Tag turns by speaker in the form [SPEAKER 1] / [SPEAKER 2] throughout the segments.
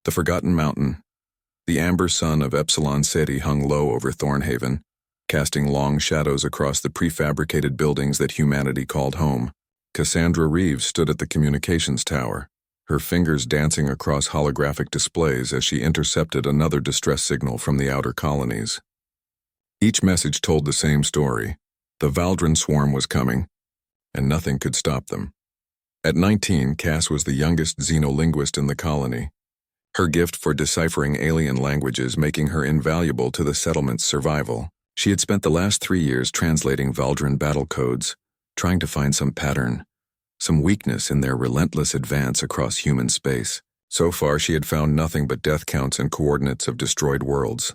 [SPEAKER 1] The Forgotten Mountain. The amber sun of Epsilon Ceti hung low over Thornhaven, casting long shadows across the prefabricated buildings that humanity called home. Cassandra Reeves stood at the communications tower, her fingers dancing across holographic displays as she intercepted another distress signal from the outer colonies. Each message told the same story. The Valdrin swarm was coming, and nothing could stop them. At 19, Cass was the youngest xenolinguist in the colony, her gift for deciphering alien languages making her invaluable to the settlement's survival. She had spent the last 3 years translating Valdrin battle codes, trying to find some pattern, some weakness in their relentless advance across human space. So far, she had found nothing but death counts and coordinates of destroyed worlds.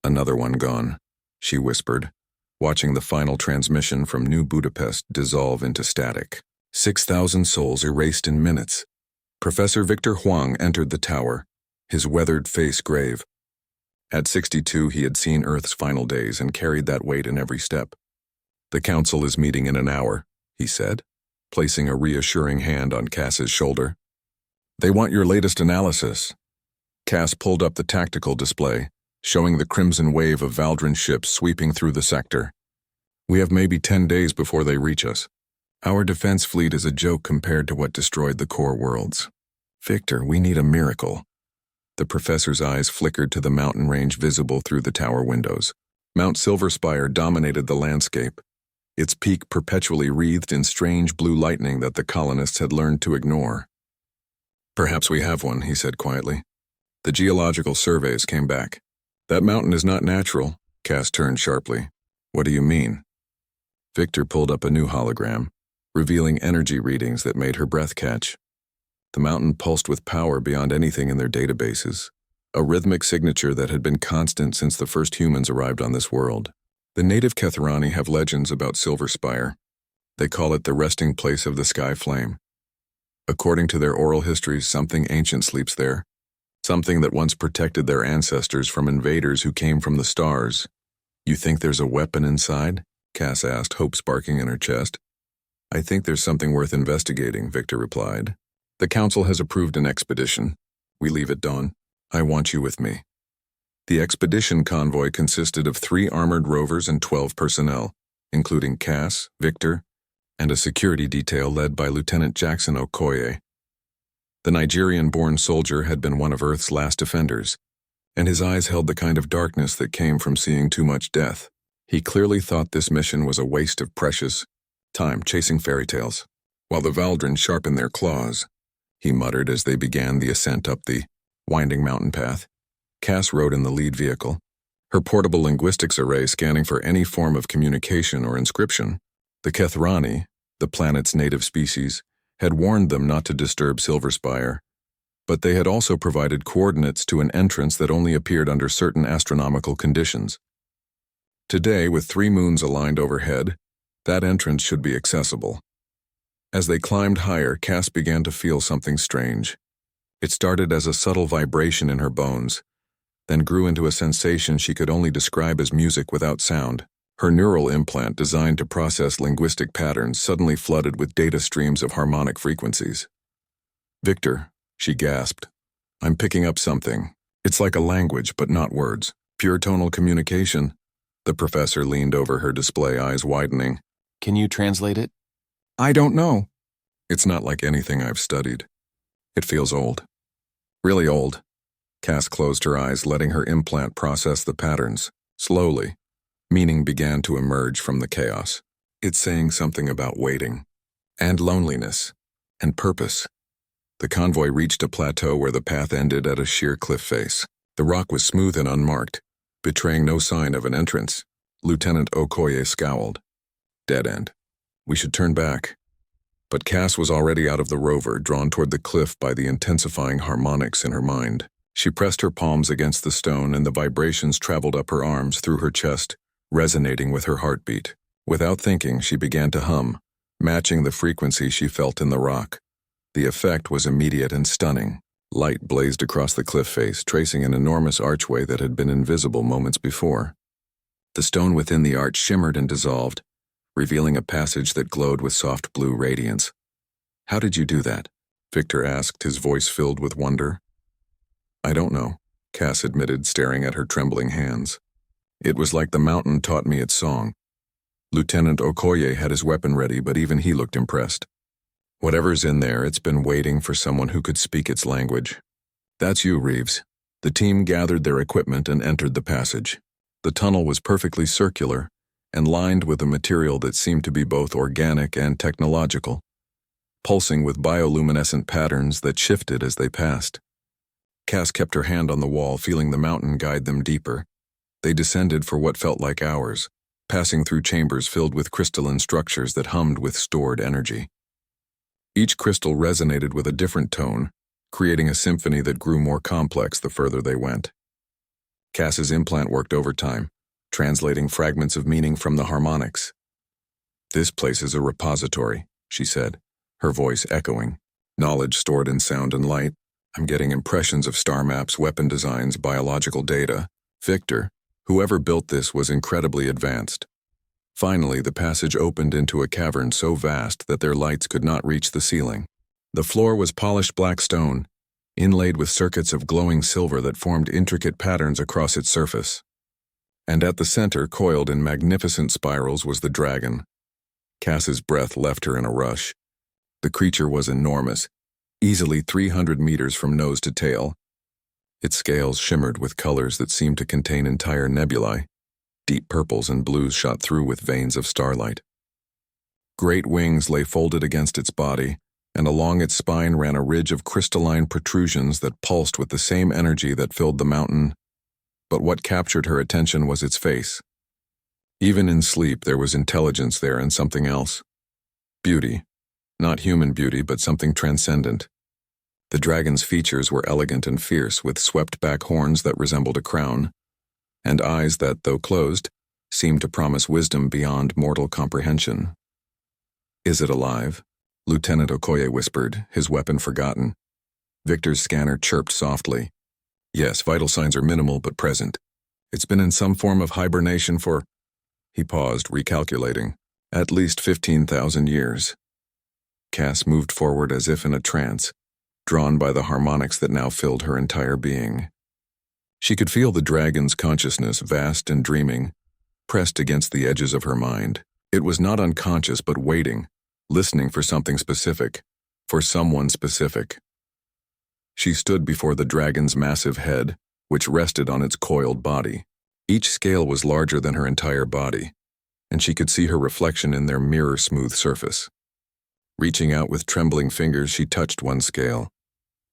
[SPEAKER 1] Another one gone, she whispered, watching the final transmission from New Budapest dissolve into static. 6,000 souls erased in minutes. Professor Victor Huang entered the tower, his weathered face grave. At 62, he had seen Earth's final days and carried that weight in every step. "The council is meeting in an hour," he said, placing a reassuring hand on Cass's shoulder. "They want your latest analysis." Cass pulled up the tactical display, showing the crimson wave of Valdrin ships sweeping through the sector. "We have maybe 10 days before they reach us. Our defense fleet is a joke compared to what destroyed the core worlds. Victor, we need a miracle." The professor's eyes flickered to the mountain range visible through the tower windows. Mount Silverspire dominated the landscape, its peak perpetually wreathed in strange blue lightning that the colonists had learned to ignore. "Perhaps we have one," he said quietly. The geological surveys came back. "That mountain is not natural." Cass turned sharply. "What do you mean?" Victor pulled up a new hologram, revealing energy readings that made her breath catch. The mountain pulsed with power beyond anything in their databases, a rhythmic signature that had been constant since the first humans arrived on this world. The native Ketherani have legends about Silverspire. They call it the resting place of the sky flame. According to their oral histories, something ancient sleeps there, something that once protected their ancestors from invaders who came from the stars. "You think there's a weapon inside?" Cass asked, hope sparking in her chest. "I think there's something worth investigating," Victor replied. "The council has approved an expedition. We leave at dawn. I want you with me." The expedition convoy consisted of 3 armored rovers and 12 personnel, including Cass, Victor, and a security detail led by Lieutenant Jackson Okoye. The Nigerian-born soldier had been one of Earth's last defenders, and his eyes held the kind of darkness that came from seeing too much death. He clearly thought this mission was a waste of precious time chasing fairy tales, while the Valdrin sharpened their claws, he muttered as they began the ascent up the winding mountain path. Cass rode in the lead vehicle, her portable linguistics array scanning for any form of communication or inscription. The Ketherani, the planet's native species, had warned them not to disturb Silverspire, but they had also provided coordinates to an entrance that only appeared under certain astronomical conditions. Today, with 3 moons aligned overhead, that entrance should be accessible. As they climbed higher, Cass began to feel something strange. It started as a subtle vibration in her bones, then grew into a sensation she could only describe as music without sound. Her neural implant, designed to process linguistic patterns, suddenly flooded with data streams of harmonic frequencies. "Victor," she gasped, "I'm picking up something. It's like a language, but not words. Pure tonal communication." The professor leaned over her display, eyes widening.
[SPEAKER 2] "Can you translate it?"
[SPEAKER 1] "I don't know." "It's not like anything I've studied. It feels old. Really old." Cass closed her eyes, letting her implant process the patterns. Slowly, meaning began to emerge from the chaos. "It's saying something about waiting, and loneliness, and purpose." The convoy reached a plateau where the path ended at a sheer cliff face. The rock was smooth and unmarked, betraying no sign of an entrance. Lieutenant Okoye scowled. "Dead end. We should turn back." But Cass was already out of the rover, drawn toward the cliff by the intensifying harmonics in her mind. She pressed her palms against the stone, and the vibrations traveled up her arms, through her chest, resonating with her heartbeat. Without thinking, she began to hum, matching the frequency she felt in the rock. The effect was immediate and stunning. Light blazed across the cliff face, tracing an enormous archway that had been invisible moments before. The stone within the arch shimmered and dissolved, revealing a passage that glowed with soft blue radiance. "How did you do that?" Victor asked, his voice filled with wonder. I don't know, Cass admitted, staring at her trembling hands. It was like the mountain taught me its song. Lieutenant Okoye had his weapon ready, but even he looked impressed. Whatever's in there, it's been waiting for someone who could speak its language. That's you, Reeves. The team gathered their equipment and entered the passage. The tunnel was perfectly circular and lined with a material that seemed to be both organic and technological, pulsing with bioluminescent patterns that shifted as they passed. Cass kept her hand on the wall, feeling the mountain guide them deeper. They descended for what felt like hours, passing through chambers filled with crystalline structures that hummed with stored energy. Each crystal resonated with a different tone, creating a symphony that grew more complex the further they went. Cass's implant worked overtime, translating fragments of meaning from the harmonics. This place is a repository, she said, her voice echoing. Knowledge stored in sound and light. I'm getting impressions of star maps, weapon designs, biological data. Victor, whoever built this, was incredibly advanced. Finally, the passage opened into a cavern so vast that their lights could not reach the ceiling. The floor was polished black stone, inlaid with circuits of glowing silver that formed intricate patterns across its surface. And at the center, coiled in magnificent spirals, was the dragon. Cass's breath left her in a rush. The creature was enormous, easily 300 meters from nose to tail. Its scales shimmered with colors that seemed to contain entire nebulae. Deep purples and blues shot through with veins of starlight. Great wings lay folded against its body, and along its spine ran a ridge of crystalline protrusions that pulsed with the same energy that filled the mountain. But what captured her attention was its face. Even in sleep, there was intelligence there and something else. Beauty. Not human beauty, but something transcendent. The dragon's features were elegant and fierce, with swept-back horns that resembled a crown, and eyes that, though closed, seemed to promise wisdom beyond mortal comprehension. Is it alive? Lieutenant Okoye whispered, his weapon forgotten. Victor's scanner chirped softly. Yes, vital signs are minimal but present. It's been in some form of hibernation for... He paused, recalculating. At least 15,000 years. Cass moved forward as if in a trance, drawn by the harmonics that now filled her entire being. She could feel the dragon's consciousness, vast and dreaming, pressed against the edges of her mind. It was not unconscious, but waiting, listening for something specific, for someone specific. She stood before the dragon's massive head, which rested on its coiled body. Each scale was larger than her entire body, and she could see her reflection in their mirror-smooth surface. Reaching out with trembling fingers, she touched one scale.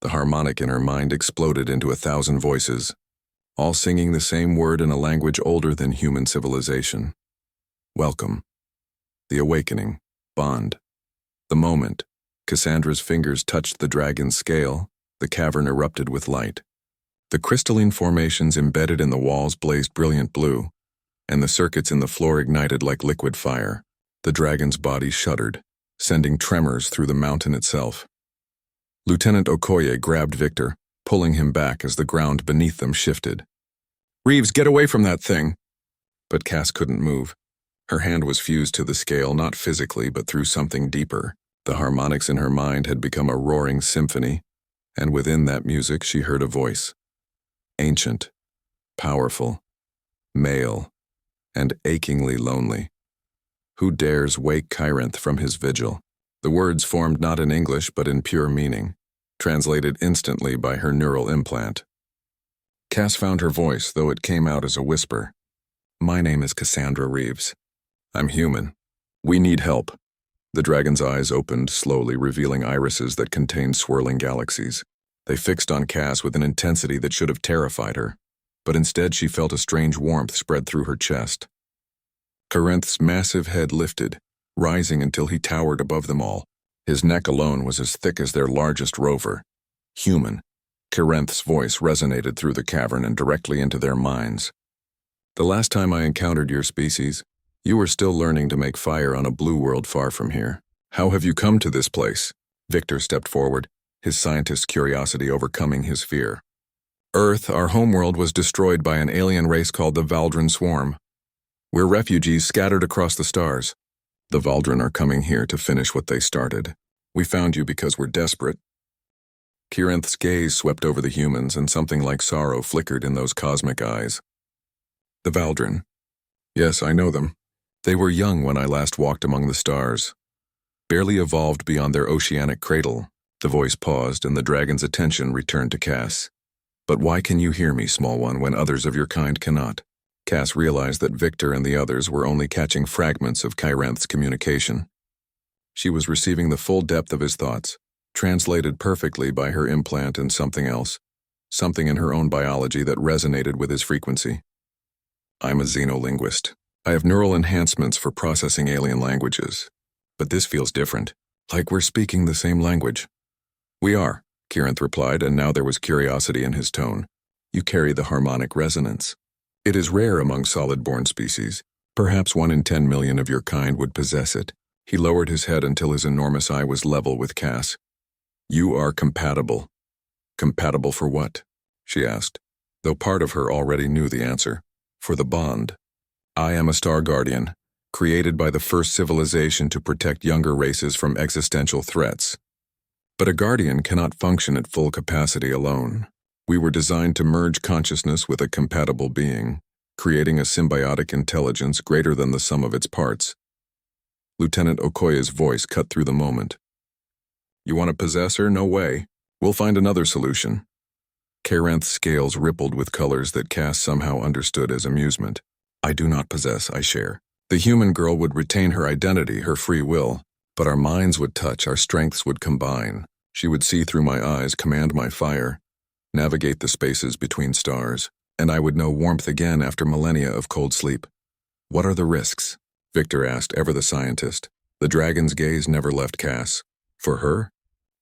[SPEAKER 1] The harmonic in her mind exploded into 1,000 voices, all singing the same word in a language older than human civilization. Welcome. The awakening. Bond. The moment Cassandra's fingers touched the dragon's scale, the cavern erupted with light. The crystalline formations embedded in the walls blazed brilliant blue, and the circuits in the floor ignited like liquid fire. The dragon's body shuddered, sending tremors through the mountain itself. Lieutenant Okoye grabbed Victor, pulling him back as the ground beneath them shifted. Reeves, get away from that thing! But Cass couldn't move. Her hand was fused to the scale, not physically, but through something deeper. The harmonics in her mind had become a roaring symphony, and within that music she heard a voice. Ancient, powerful, male, and achingly lonely. Who dares wake Kyrinth from his vigil? The words formed not in English but in pure meaning, translated instantly by her neural implant. Cass found her voice, though it came out as a whisper. My name is Cassandra Reeves. I'm human. We need help. The dragon's eyes opened, slowly revealing irises that contained swirling galaxies. They fixed on Cass with an intensity that should have terrified her, but instead she felt a strange warmth spread through her chest. Kyrinth's massive head lifted, rising until he towered above them all. His neck alone was as thick as their largest rover. Human. Kyrinth's voice resonated through the cavern and directly into their minds. The last time I encountered your species, you were still learning to make fire on a blue world far from here. How have you come to this place? Victor stepped forward, his scientist's curiosity overcoming his fear. Earth, our homeworld, was destroyed by an alien race called the Valdran Swarm. We're refugees scattered across the stars. The Valdran are coming here to finish what they started. We found you because we're desperate. Kirinth's gaze swept over the humans, and something like sorrow flickered in those cosmic eyes. The Valdrin. Yes, I know them. They were young when I last walked among the stars. Barely evolved beyond their oceanic cradle, the voice paused and the dragon's attention returned to Cass. But why can you hear me, small one, when others of your kind cannot? Cass realized that Victor and the others were only catching fragments of Kirinth's communication. She was receiving the full depth of his thoughts, translated perfectly by her implant and something else, something in her own biology that resonated with his frequency. I'm a xenolinguist. I have neural enhancements for processing alien languages. But this feels different, like we're speaking the same language. We are, Kirinth replied, and now there was curiosity in his tone. You carry the harmonic resonance. It is rare among solid-born species. Perhaps 1 in 10 million of your kind would possess it. He lowered his head until his enormous eye was level with Cass. You are compatible. Compatible for what? She asked, though part of her already knew the answer. For the bond. I am a star guardian, created by the first civilization to protect younger races from existential threats. But a guardian cannot function at full capacity alone. We were designed to merge consciousness with a compatible being, creating a symbiotic intelligence greater than the sum of its parts. Lieutenant Okoye's voice cut through the moment. You want to possess her? No way. We'll find another solution. Kirinth's scales rippled with colors that Cass somehow understood as amusement. I do not possess, I share. The human girl would retain her identity, her free will, but our minds would touch, our strengths would combine. She would see through my eyes, command my fire, navigate the spaces between stars, and I would know warmth again after millennia of cold sleep. What are the risks? Victor asked, ever the scientist. The dragon's gaze never left Cass. For her?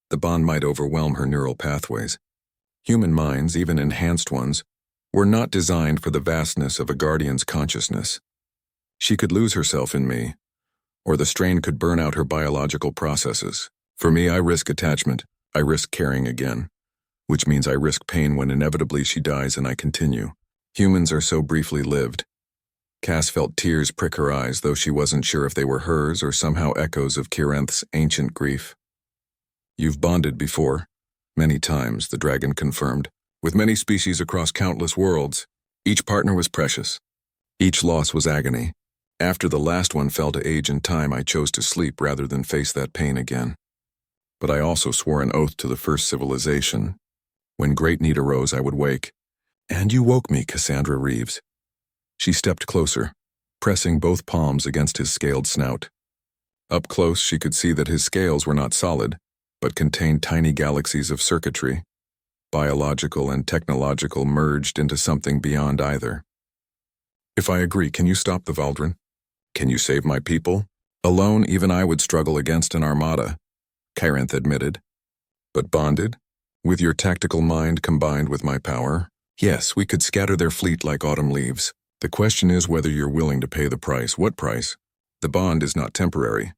[SPEAKER 1] The bond might overwhelm her neural pathways. Human minds, even enhanced ones, were not designed for the vastness of a guardian's consciousness. She could lose herself in me, or the strain could burn out her biological processes. For me, I risk attachment. I risk caring again, which means I risk pain when inevitably she dies and I continue. Humans are so briefly lived. Cass felt tears prick her eyes, though she wasn't sure if they were hers or somehow echoes of Kirinth's ancient grief. You've bonded before. Many times, the dragon confirmed. With many species across countless worlds, each partner was precious. Each loss was agony. After the last one fell to age and time, I chose to sleep rather than face that pain again. But I also swore an oath to the first civilization. When great need arose, I would wake. And you woke me, Cassandra Reeves. She stepped closer, pressing both palms against his scaled snout. Up close, she could see that his scales were not solid, but contained tiny galaxies of circuitry, biological and technological merged into something beyond either. If I agree, can you stop the Valdrin? Can you save my people? Alone, even I would struggle against an armada, Kirinth admitted. But bonded? With your tactical mind combined with my power? Yes, we could scatter their fleet like autumn leaves. The question is whether you're willing to pay the price. What price? The bond is not temporary.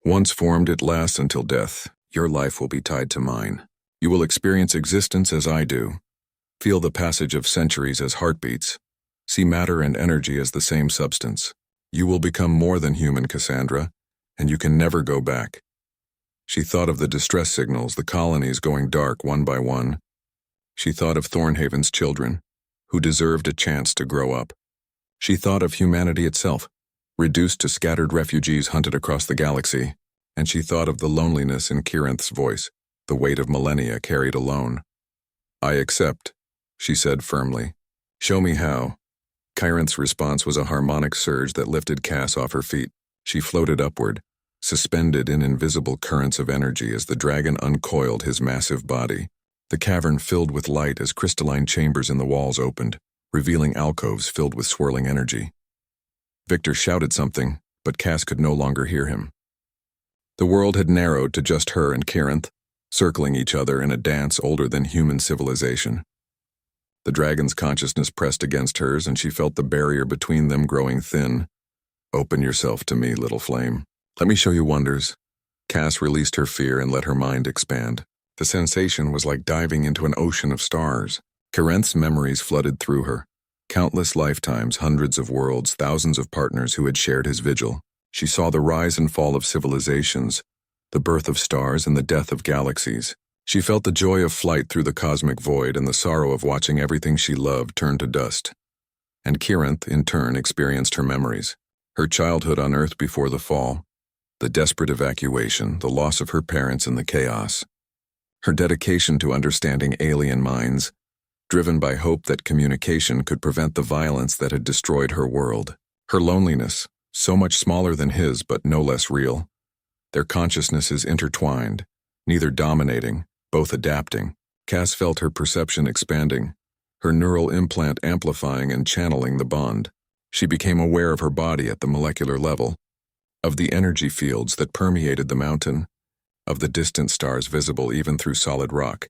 [SPEAKER 1] Once formed, it lasts until death. Your life will be tied to mine. You will experience existence as I do. Feel the passage of centuries as heartbeats. See matter and energy as the same substance. You will become more than human, Cassandra, and you can never go back. She thought of the distress signals, the colonies going dark one by one. She thought of Thornhaven's children, who deserved a chance to grow up. She thought of humanity itself, reduced to scattered refugees hunted across the galaxy, and she thought of the loneliness in Kirinth's voice, the weight of millennia carried alone. I accept, she said firmly. Show me how. Kirinth's response was a harmonic surge that lifted Cass off her feet. She floated upward, suspended in invisible currents of energy as the dragon uncoiled his massive body. The cavern filled with light as crystalline chambers in the walls opened, revealing alcoves filled with swirling energy. Victor shouted something, but Cass could no longer hear him. The world had narrowed to just her and Kirinth, circling each other in a dance older than human civilization. The dragon's consciousness pressed against hers, and she felt the barrier between them growing thin. Open yourself to me, little flame. Let me show you wonders. Cass released her fear and let her mind expand. The sensation was like diving into an ocean of stars. Kirinth's memories flooded through her. Countless lifetimes, hundreds of worlds, thousands of partners who had shared his vigil. She saw the rise and fall of civilizations, the birth of stars and the death of galaxies. She felt the joy of flight through the cosmic void and the sorrow of watching everything she loved turn to dust. And Kirinth, in turn, experienced her memories. Her childhood on Earth before the fall, the desperate evacuation, the loss of her parents and the chaos. Her dedication to understanding alien minds, driven by hope that communication could prevent the violence that had destroyed her world. Her loneliness, so much smaller than his but no less real. Their consciousnesses intertwined, neither dominating, both adapting. Cass felt her perception expanding, her neural implant amplifying and channeling the bond. She became aware of her body at the molecular level, of the energy fields that permeated the mountain, of the distant stars visible even through solid rock,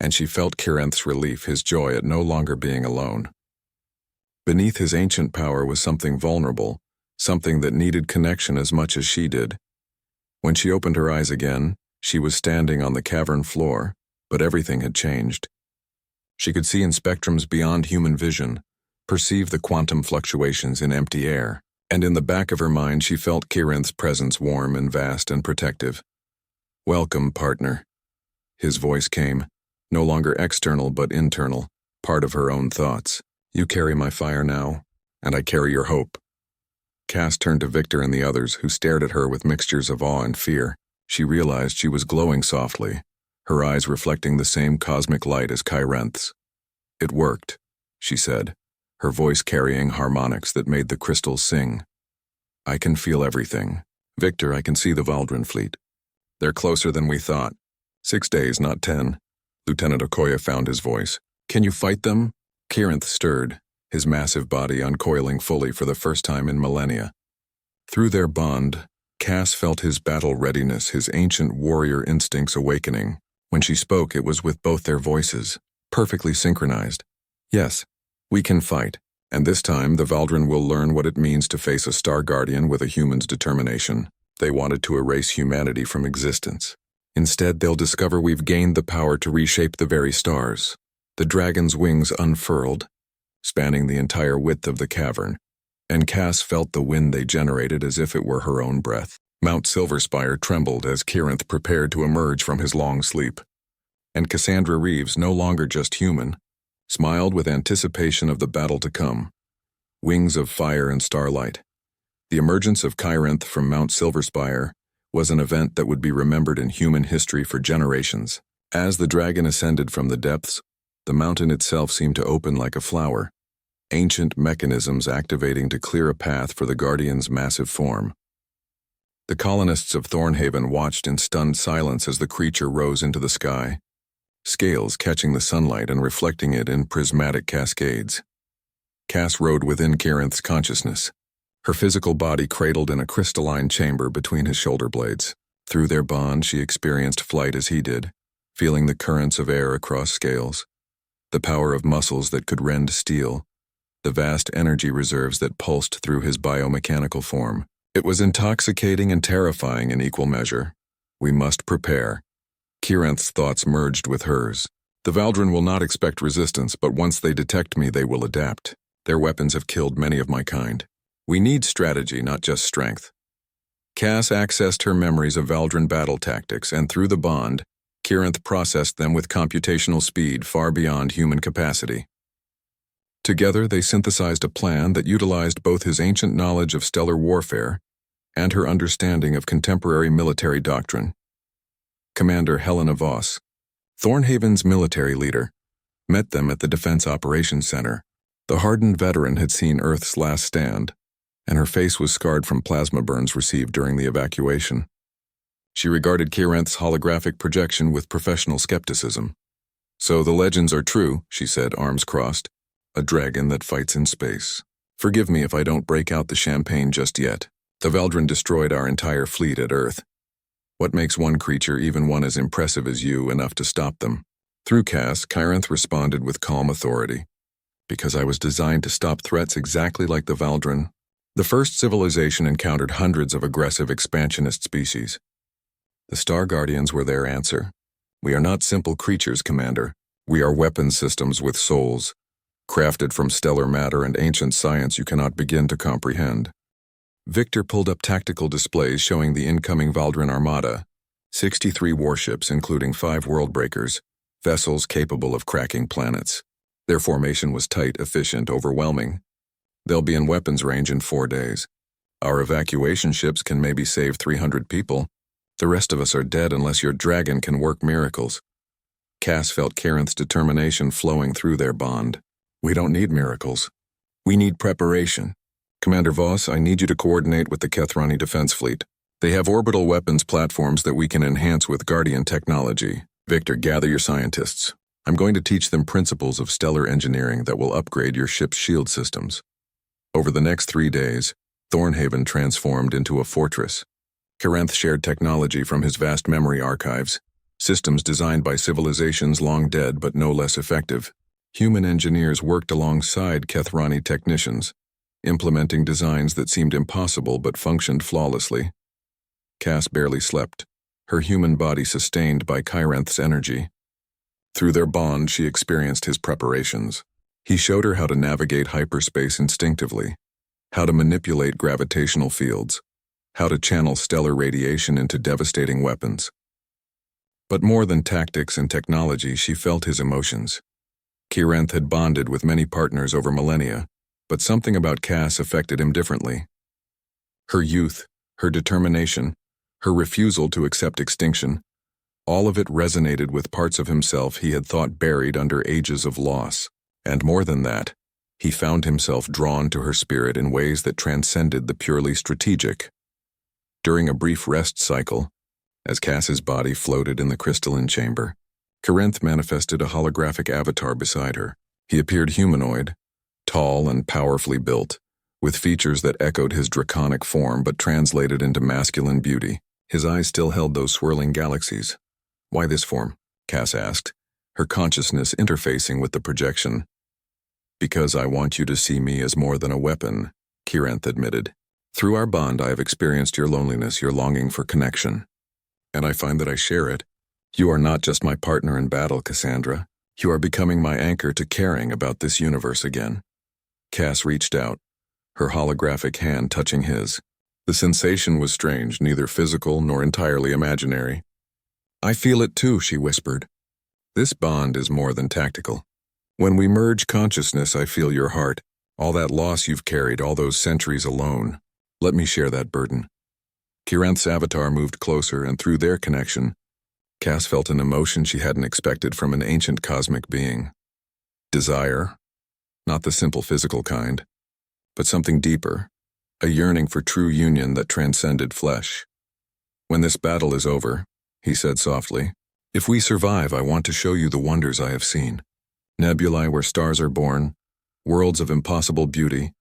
[SPEAKER 1] and she felt Kirinth's relief, his joy at no longer being alone. Beneath his ancient power was something vulnerable, something that needed connection as much as she did. When she opened her eyes again, she was standing on the cavern floor, but everything had changed. She could see in spectrums beyond human vision, perceive the quantum fluctuations in empty air, and in the back of her mind she felt Kirinth's presence warm and vast and protective. "Welcome, partner." His voice came, no longer external but internal, part of her own thoughts. "You carry my fire now, and I carry your hope." Cass turned to Victor and the others, who stared at her with mixtures of awe and fear. She realized she was glowing softly, her eyes reflecting the same cosmic light as Kirinth's. "It worked," she said, her voice carrying harmonics that made the crystals sing. "I can feel everything. Victor, I can see the Valdrin fleet. They're closer than we thought. 6 days, not 10. Lieutenant Okoye found his voice. "Can you fight them?" Kirinth stirred, his massive body uncoiling fully for the first time in millennia. Through their bond, Cass felt his battle readiness, his ancient warrior instincts awakening. When she spoke, it was with both their voices, perfectly synchronized. "Yes, we can fight, and this time the Valdrin will learn what it means to face a Star Guardian with a human's determination. They wanted to erase humanity from existence. Instead, they'll discover we've gained the power to reshape the very stars." The dragon's wings unfurled, spanning the entire width of the cavern, and Cass felt the wind they generated as if it were her own breath. Mount Silverspire trembled as Kirinth prepared to emerge from his long sleep. And Cassandra Reeves, no longer just human, smiled with anticipation of the battle to come. Wings of fire and starlight. The emergence of Kirinth from Mount Silverspire was an event that would be remembered in human history for generations. As the dragon ascended from the depths, the mountain itself seemed to open like a flower, ancient mechanisms activating to clear a path for the Guardian's massive form. The colonists of Thornhaven watched in stunned silence as the creature rose into the sky, scales catching the sunlight and reflecting it in prismatic cascades. Cass rode within Kirinth's consciousness, her physical body cradled in a crystalline chamber between his shoulder blades. Through their bond, she experienced flight as he did, feeling the currents of air across scales, the power of muscles that could rend steel, the vast energy reserves that pulsed through his biomechanical form. It was intoxicating and terrifying in equal measure. "We must prepare." Kirinth's thoughts merged with hers. "The Valdrin will not expect resistance, but once they detect me, they will adapt. Their weapons have killed many of my kind. We need strategy, not just strength." Cass accessed her memories of Valdrin battle tactics, and through the bond, Kirinth processed them with computational speed far beyond human capacity. Together, they synthesized a plan that utilized both his ancient knowledge of stellar warfare and her understanding of contemporary military doctrine. Commander Helena Voss, Thornhaven's military leader, met them at the Defense Operations Center. The hardened veteran had seen Earth's last stand, and her face was scarred from plasma burns received during the evacuation. She regarded Kirinth's holographic projection with professional skepticism. "So the legends are true," she said, arms crossed. "A dragon that fights in space. Forgive me if I don't break out the champagne just yet. The Valdrin destroyed our entire fleet at Earth. What makes one creature, even one as impressive as you, enough to stop them?" Through Cass, Kirinth responded with calm authority. "Because I was designed to stop threats exactly like the Valdrin. The first civilization encountered hundreds of aggressive expansionist species. The Star Guardians were their answer. We are not simple creatures, Commander. We are weapon systems with souls, crafted from stellar matter and ancient science you cannot begin to comprehend." Victor pulled up tactical displays showing the incoming Valdrin armada, 63 warships, including 5 world-breakers, vessels capable of cracking planets. Their formation was tight, efficient, overwhelming. They'll be in weapons range in 4 days. Our evacuation ships can maybe save 300 people. The rest of us are dead unless your dragon can work miracles. Cass felt Carinth's determination flowing through their bond. We don't need miracles. We need preparation. Commander Voss, I need you to coordinate with the Kethrani Defense Fleet. They have orbital weapons platforms that we can enhance with Guardian technology. Victor, gather your scientists. I'm going to teach them principles of stellar engineering that will upgrade your ship's shield systems. Over the next 3 days, Thornhaven transformed into a fortress. Carinth shared technology from his vast memory archives, systems designed by civilizations long dead but no less effective. Human engineers worked alongside Kethrani technicians, implementing designs that seemed impossible but functioned flawlessly. Cass barely slept, her human body sustained by Carinth's energy. Through their bond, she experienced his preparations. He showed her how to navigate hyperspace instinctively, how to manipulate gravitational fields, how to channel stellar radiation into devastating weapons. But more than tactics and technology, she felt his emotions. Carinth had bonded with many partners over millennia, but something about Cass affected him differently. Her youth, her determination, her refusal to accept extinction, all of it resonated with parts of himself he had thought buried under ages of loss. And more than that, he found himself drawn to her spirit in ways that transcended the purely strategic. During a brief rest cycle, as Cass's body floated in the crystalline chamber, Carinth manifested a holographic avatar beside her. He appeared humanoid, tall and powerfully built, with features that echoed his draconic form but translated into masculine beauty. His eyes still held those swirling galaxies. Why this form? Cass asked, her consciousness interfacing with the projection. Because I want you to see me as more than a weapon, Carinth admitted. Through our bond, I have experienced your loneliness, your longing for connection. And I find that I share it. You are not just my partner in battle, Cassandra. You are becoming my anchor to caring about this universe again. Cass reached out, her holographic hand touching his. The sensation was strange, neither physical nor entirely imaginary. I feel it too, she whispered. This bond is more than tactical. When we merge consciousness, I feel your heart, all that loss you've carried, all those centuries alone. Let me share that burden. Carinth's avatar moved closer, and through their connection, Cass felt an emotion she hadn't expected from an ancient cosmic being. Desire, not the simple physical kind, but something deeper, a yearning for true union that transcended flesh. When this battle is over, he said softly, if we survive, I want to show you the wonders I have seen. Nebulae where stars are born, worlds of impossible beauty,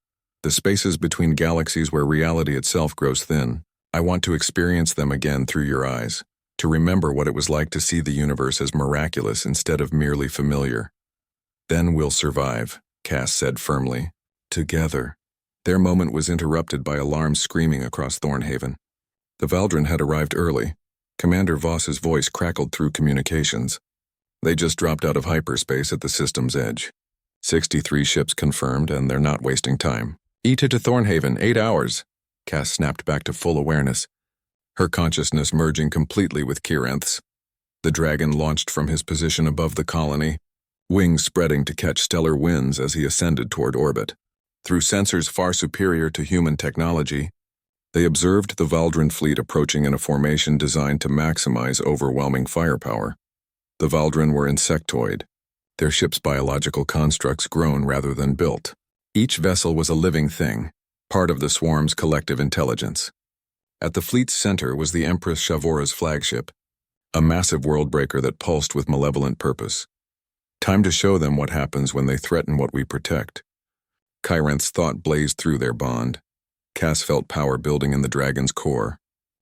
[SPEAKER 1] the spaces between galaxies where reality itself grows thin. I want to experience them again through your eyes, to remember what it was like to see the universe as miraculous instead of merely familiar. Then we'll survive, Cass said firmly. Together. Their moment was interrupted by alarms screaming across Thornhaven. The Valdren had arrived early. Commander Voss's voice crackled through communications. They just dropped out of hyperspace at the system's edge. 63 ships confirmed, and they're not wasting time. ETA to Thornhaven, 8 hours. Cass snapped back to full awareness, her consciousness merging completely with Carinth's. The dragon launched from his position above the colony, wings spreading to catch stellar winds as he ascended toward orbit. Through sensors far superior to human technology, they observed the Valdren fleet approaching in a formation designed to maximize overwhelming firepower. The Valdren were insectoid, their ship's biological constructs grown rather than built. Each vessel was a living thing, part of the swarm's collective intelligence. At the fleet's center was the Empress Shavora's flagship, a massive world-breaker that pulsed with malevolent purpose. Time to show them what happens when they threaten what we protect. Carinth's thought blazed through their bond. Cass felt power building in the dragon's core,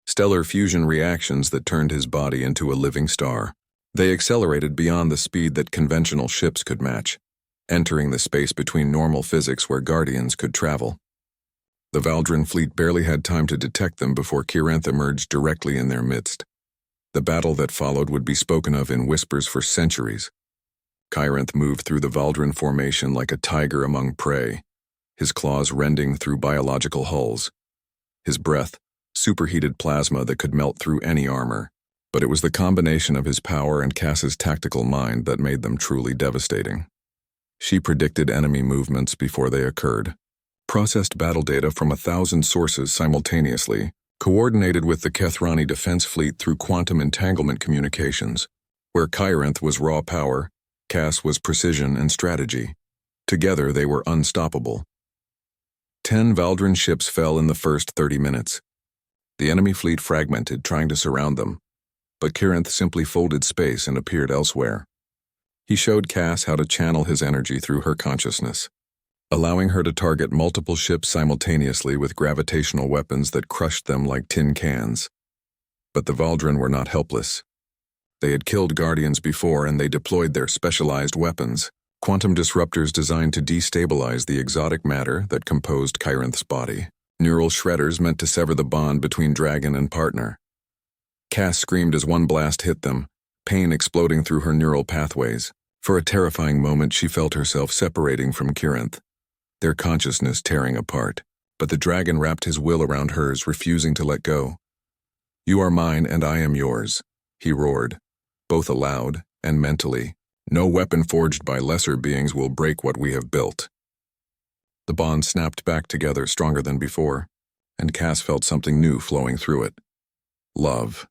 [SPEAKER 1] stellar fusion reactions that turned his body into a living star. They accelerated beyond the speed that conventional ships could match, entering the space between normal physics where Guardians could travel. The Valdren fleet barely had time to detect them before Carinth emerged directly in their midst. The battle that followed would be spoken of in whispers for centuries. Carinth moved through the Valdren formation like a tiger among prey, his claws rending through biological hulls. His breath, superheated plasma that could melt through any armor. But it was the combination of his power and Cass's tactical mind that made them truly devastating. She predicted enemy movements before they occurred, processed battle data from 1,000 sources simultaneously, coordinated with the Kethrani defense fleet through quantum entanglement communications, where Kyrinth was raw power, Cass was precision and strategy. Together they were unstoppable. 10 Valdran ships fell in the first 30 minutes. The enemy fleet fragmented, trying to surround them, but Kyrinth simply folded space and appeared elsewhere. He showed Cass how to channel his energy through her consciousness, allowing her to target multiple ships simultaneously with gravitational weapons that crushed them like tin cans. But the Valdran were not helpless. They had killed Guardians before, and they deployed their specialized weapons, quantum disruptors designed to destabilize the exotic matter that composed Kyrinth's body, neural shredders meant to sever the bond between dragon and partner. Cass screamed as one blast hit them, pain exploding through her neural pathways. For a terrifying moment, she felt herself separating from Kyrinth, their consciousness tearing apart. But the dragon wrapped his will around hers, refusing to let go. "You are mine and I am yours," he roared, both aloud and mentally. "No weapon forged by lesser beings will break what we have built." The bond snapped back together stronger than before, and Cass felt something new flowing through it. Love.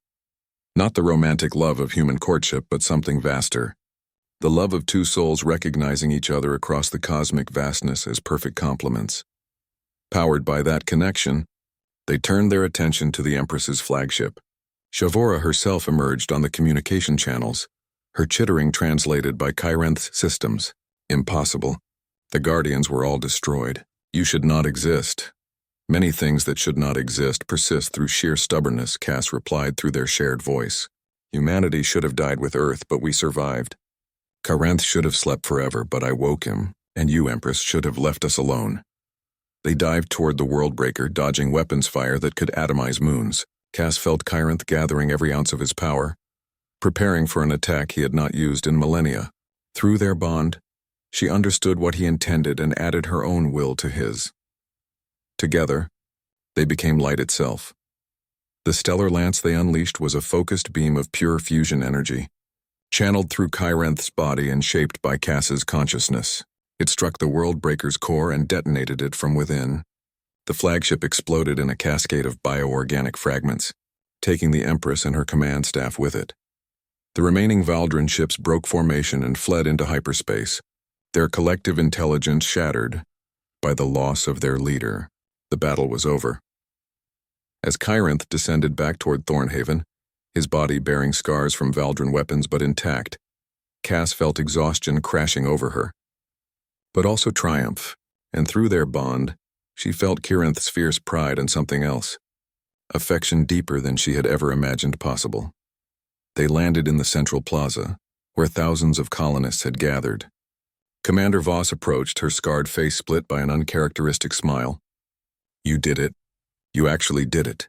[SPEAKER 1] Not the romantic love of human courtship, but something vaster. The love of two souls recognizing each other across the cosmic vastness as perfect complements. Powered by that connection, they turned their attention to the Empress's flagship. Shavora herself emerged on the communication channels, her chittering translated by Kyrinth's systems. Impossible. The Guardians were all destroyed. You should not exist. Many things that should not exist persist through sheer stubbornness, Cass replied through their shared voice. Humanity should have died with Earth, but we survived. Kyrinth should have slept forever, but I woke him, and you, Empress, should have left us alone. They dived toward the Worldbreaker, dodging weapons fire that could atomize moons. Cass felt Kyrinth gathering every ounce of his power, preparing for an attack he had not used in millennia. Through their bond, she understood what he intended and added her own will to his. Together, they became light itself. The stellar lance they unleashed was a focused beam of pure fusion energy, channeled through Kyrinth's body and shaped by Cass's consciousness. It struck the Worldbreaker's core and detonated it from within. The flagship exploded in a cascade of bioorganic fragments, taking the Empress and her command staff with it. The remaining Valdran ships broke formation and fled into hyperspace, their collective intelligence shattered by the loss of their leader. The battle was over. As Kyrinth descended back toward Thornhaven, his body bearing scars from Valdran weapons but intact, Cass felt exhaustion crashing over her, but also triumph, and through their bond, she felt Kyrinth's fierce pride and something else, affection deeper than she had ever imagined possible. They landed in the central plaza, where thousands of colonists had gathered. Commander Voss approached, her scarred face split by an uncharacteristic smile. "You did it. You actually did it."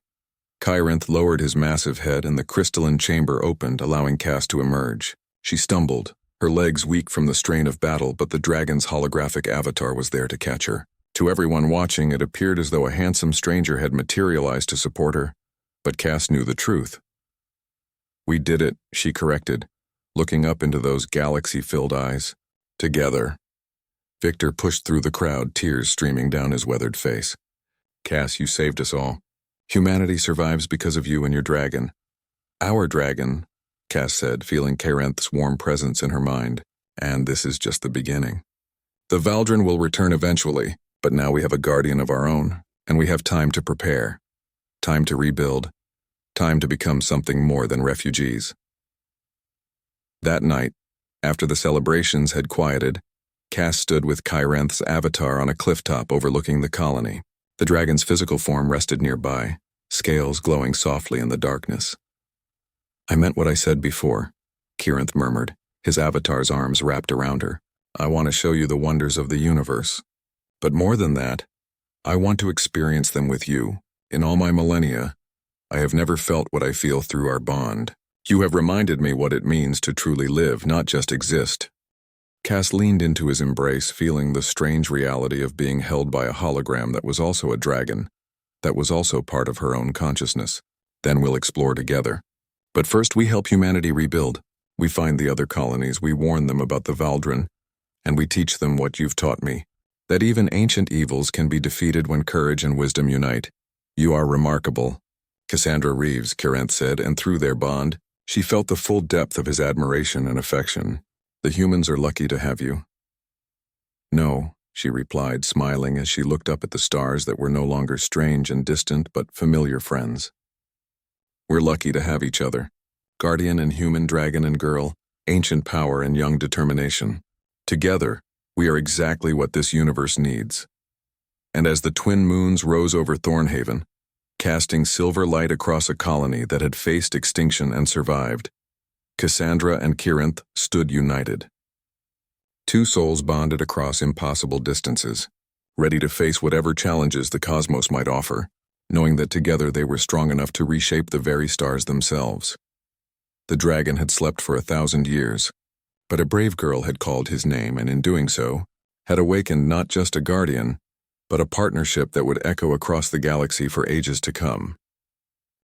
[SPEAKER 1] Kyrinth lowered his massive head and the crystalline chamber opened, allowing Cass to emerge. She stumbled, her legs weak from the strain of battle, but the dragon's holographic avatar was there to catch her. To everyone watching, it appeared as though a handsome stranger had materialized to support her, but Cass knew the truth. "We did it," she corrected, looking up into those galaxy-filled eyes. "Together." Victor pushed through the crowd, tears streaming down his weathered face. "Cass, you saved us all. Humanity survives because of you and your dragon." "Our dragon," Cass said, feeling Kyrinth's warm presence in her mind. "And this is just the beginning. The Valdran will return eventually, but now we have a guardian of our own, and we have time to prepare. Time to rebuild. Time to become something more than refugees." That night, after the celebrations had quieted, Cass stood with Kyrinth's avatar on a clifftop overlooking the colony. The dragon's physical form rested nearby, scales glowing softly in the darkness. "I meant what I said before," Kyrinth murmured, his avatar's arms wrapped around her. "I want to show you the wonders of the universe. But more than that, I want to experience them with you. In all my millennia, I have never felt what I feel through our bond. You have reminded me what it means to truly live, not just exist." Cass leaned into his embrace, feeling the strange reality of being held by a hologram that was also a dragon, that was also part of her own consciousness. "Then we'll explore together." But first we help humanity rebuild. We find the other colonies, we warn them about the Valdrin, and we teach them what you've taught me, that even ancient evils can be defeated when courage and wisdom unite. You are remarkable, Cassandra Reeves, Kirinth said, and through their bond, she felt the full depth of his admiration and affection. The humans are lucky to have you. No, she replied, smiling as she looked up at the stars that were no longer strange and distant but familiar friends. We're lucky to have each other. Guardian and human, dragon and girl, ancient power and young determination. Together, we are exactly what this universe needs. And as the twin moons rose over Thornhaven, casting silver light across a colony that had faced extinction and survived, Cassandra and Kirinth stood united. Two souls bonded across impossible distances, ready to face whatever challenges the cosmos might offer, knowing that together they were strong enough to reshape the very stars themselves. The dragon had slept for 1,000 years, but a brave girl had called his name and in doing so, had awakened not just a guardian, but a partnership that would echo across the galaxy for ages to come.